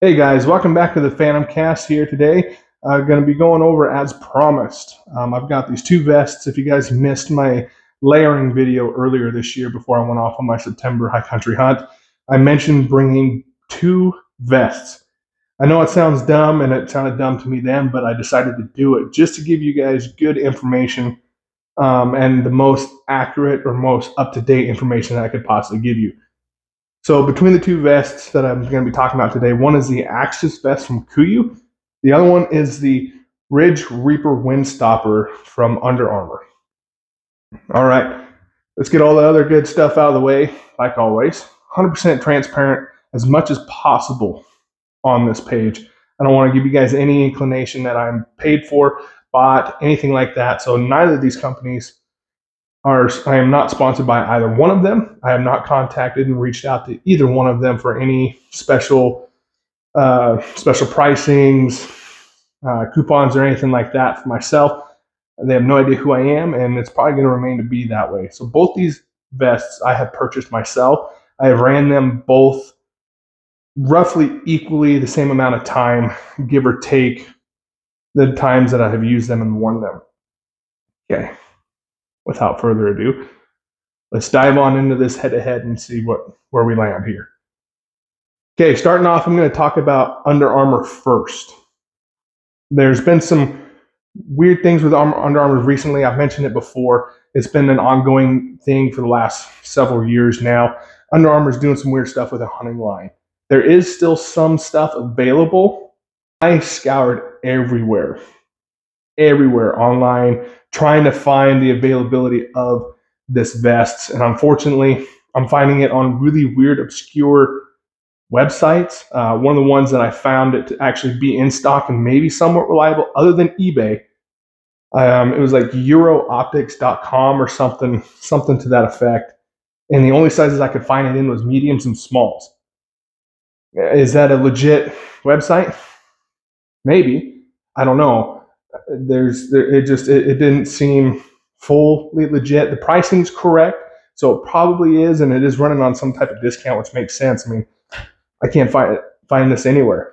Hey guys, welcome back to the Phantom Cast here today. I'm going to be going over as promised. I've got these two vests. If you guys missed my layering video earlier this year before I went off on my September high country hunt, I mentioned bringing two vests. I know it sounds dumb and it sounded dumb to me then, but I decided to do it just to give you guys good information and the most accurate or most up-to-date information that I could possibly give you. So between the two vests that I'm going to be talking about today, one is the Axis Vest from Kuiu. The other one is the Ridge Reaper Windstopper from Under Armour. All right, let's get all the other good stuff out of the way, like always. 100% transparent as much as possible on this page. I don't want to give you guys any inclination that I'm paid for, bought, anything like that. So neither of these companies I am not sponsored by either one of them. I have not contacted and reached out to either one of them for any special pricings, coupons, or anything like that for myself. They have no idea who I am, and it's probably going to remain to be that way. So both these vests I have purchased myself. I have ran them both roughly equally the same amount of time, give or take the times that I have used them and worn them. Okay, without further ado, let's dive on into this head-to-head and see where we land here. Okay, starting off, I'm going to talk about Under Armour first. There's been some weird things with Under Armour recently. I've mentioned it before. It's been an ongoing thing for the last several years now. Under Armour is doing some weird stuff with a hunting line. There is still some stuff available. I scoured everywhere online, trying to find the availability of this vest. And unfortunately, I'm finding it on really weird, obscure websites. One of the ones that I found it to actually be in stock and maybe somewhat reliable, other than eBay, it was like eurooptics.com or something to that effect. And the only sizes I could find it in was mediums and smalls. Is that a legit website? Maybe. I don't know. It didn't seem fully legit. The pricing's correct, so it probably is, and it is running on some type of discount, which makes sense. I mean, I can't find this anywhere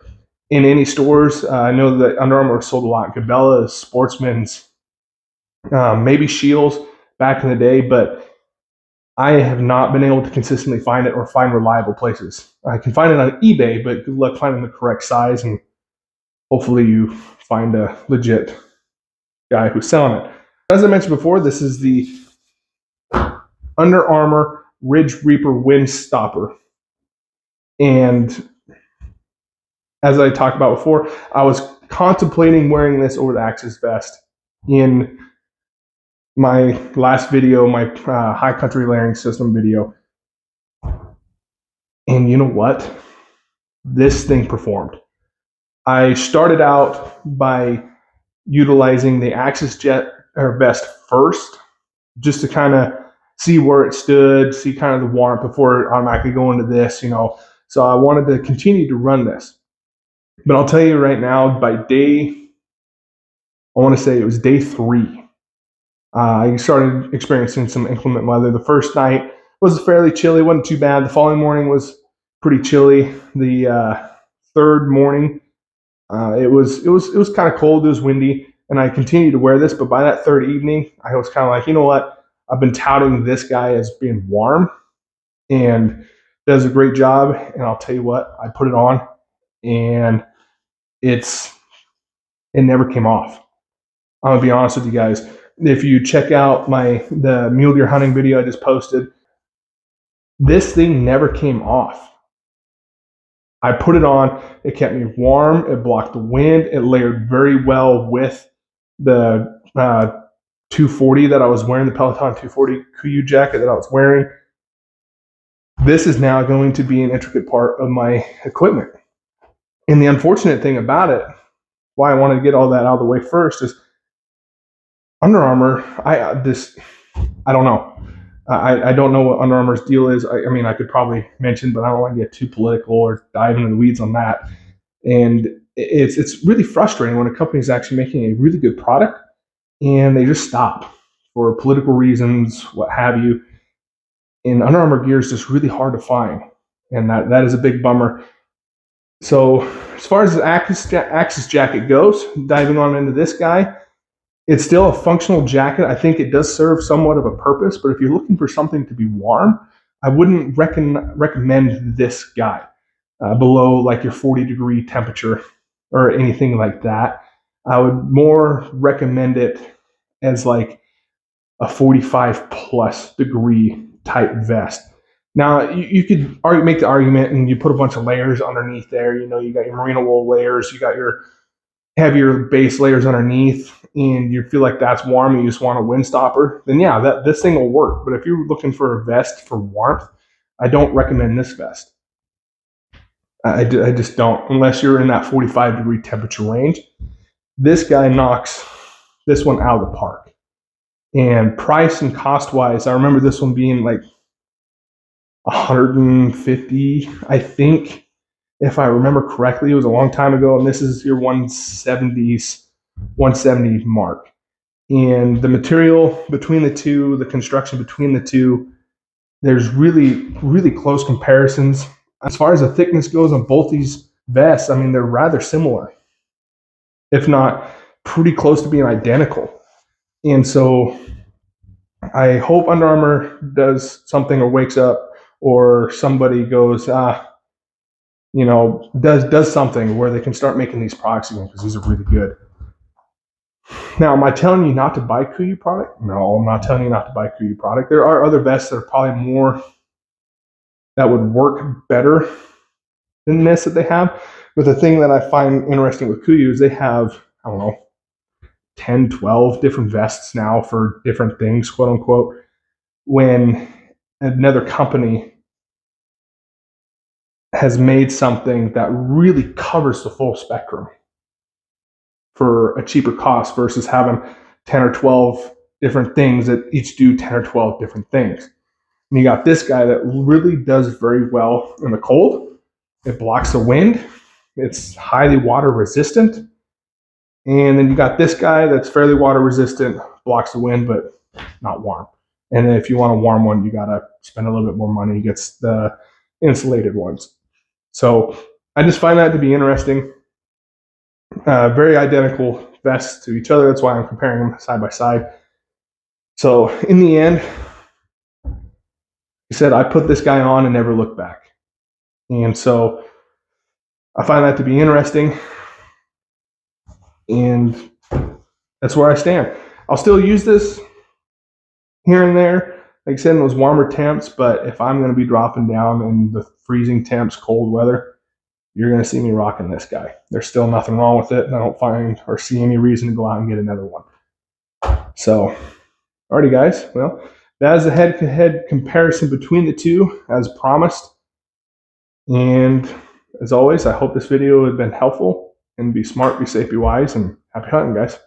in any stores. I know that Under Armour sold a lot. Cabela's, Sportsman's, maybe Shields back in the day, but I have not been able to consistently find it or find reliable places. I can find it on eBay, but good luck finding the correct size, and hopefully you find a legit guy who's selling it. As I mentioned before, this is the Under Armour Ridge Reaper Windstopper. And as I talked about before, I was contemplating wearing this over the Axis Vest in my last video, my high country layering system video. And you know what? This thing performed. I started out by utilizing the Axis Vest first, just to kind of see where it stood, see kind of the warmth before it automatically go into this, So I wanted to continue to run this. But I'll tell you right now, by I want to say it was day 3, I started experiencing some inclement weather. The first night was fairly chilly, wasn't too bad. The following morning was pretty chilly. The third morning, it was kind of cold. It was windy, and I continued to wear this. But by that third evening, I was kind of like, you know what? I've been touting this guy as being warm, and does a great job. And I'll tell you what, I put it on, and it never came off. I'm gonna be honest with you guys. If you check out the mule deer hunting video I just posted, this thing never came off. I put it on, it kept me warm, it blocked the wind, it layered very well with the 240 that I was wearing, the Peloton 240 Kuiu jacket that I was wearing. This is now going to be an intricate part of my equipment. And the unfortunate thing about it, why I wanted to get all that out of the way first, is Under Armour, I don't know. I don't know what Under Armour's deal is. I mean, I could probably mention, but I don't want to get too political or dive into the weeds on that. And it's really frustrating when a company is actually making a really good product and they just stop for political reasons, what have you. And Under Armour gear is just really hard to find, and that is a big bummer. So as far as the Axis jacket goes, diving on into this guy, it's still a functional jacket. I think it does serve somewhat of a purpose, but if you're looking for something to be warm, I wouldn't recommend this guy below like your 40-degree temperature or anything like that. I would more recommend it as like a 45 plus degree type vest. Now you could make the argument and you put a bunch of layers underneath there. You know, you got your merino wool layers, you got your heavier base layers underneath, and you feel like that's warm, you just want a wind stopper, then yeah, this thing will work. But if you're looking for a vest for warmth, I don't recommend this vest. I just don't, unless you're in that 45-degree temperature range. This guy knocks this one out of the park. And price and cost wise, I remember this one being like 150, I think, if I remember correctly. It was a long time ago, and this is your 170 mark. And the material between the two, the construction between the two, there's really close comparisons. As far as the thickness goes on both these vests, I mean, they're rather similar, if not pretty close to being identical. And so I hope Under Armour does something or wakes up, or somebody goes, does something where they can start making these products again, because these are really good. Now, am I telling you not to buy Kuiu product? No, I'm not telling you not to buy Kuiu product. There are other vests that are probably more, that would work better than this that they have. But the thing that I find interesting with Kuiu is they have, I don't know, 10, 12 different vests now for different things, quote unquote, when another company has made something that really covers the full spectrum for a cheaper cost versus having 10 or 12 different things that each do 10 or 12 different things. And you got this guy that really does very well in the cold. It blocks the wind. It's highly water resistant. And then you got this guy that's fairly water resistant, blocks the wind, but not warm. And then if you want a warm one, you got to spend a little bit more money. It gets the insulated ones. So I just find that to be interesting. Very identical vests to each other. That's why I'm comparing them side by side. So in the end, he said, I put this guy on and never looked back. And so I find that to be interesting. And that's where I stand. I'll still use this here and there, like I said, in those warmer temps. But if I'm going to be dropping down in the freezing temps, cold weather, you're going to see me rocking this guy. There's still nothing wrong with it, and I don't find or see any reason to go out and get another one. So, alrighty, guys. Well, that is a head-to-head comparison between the two, as promised. And as always, I hope this video has been helpful. And be smart, be safe, be wise, and happy hunting, guys.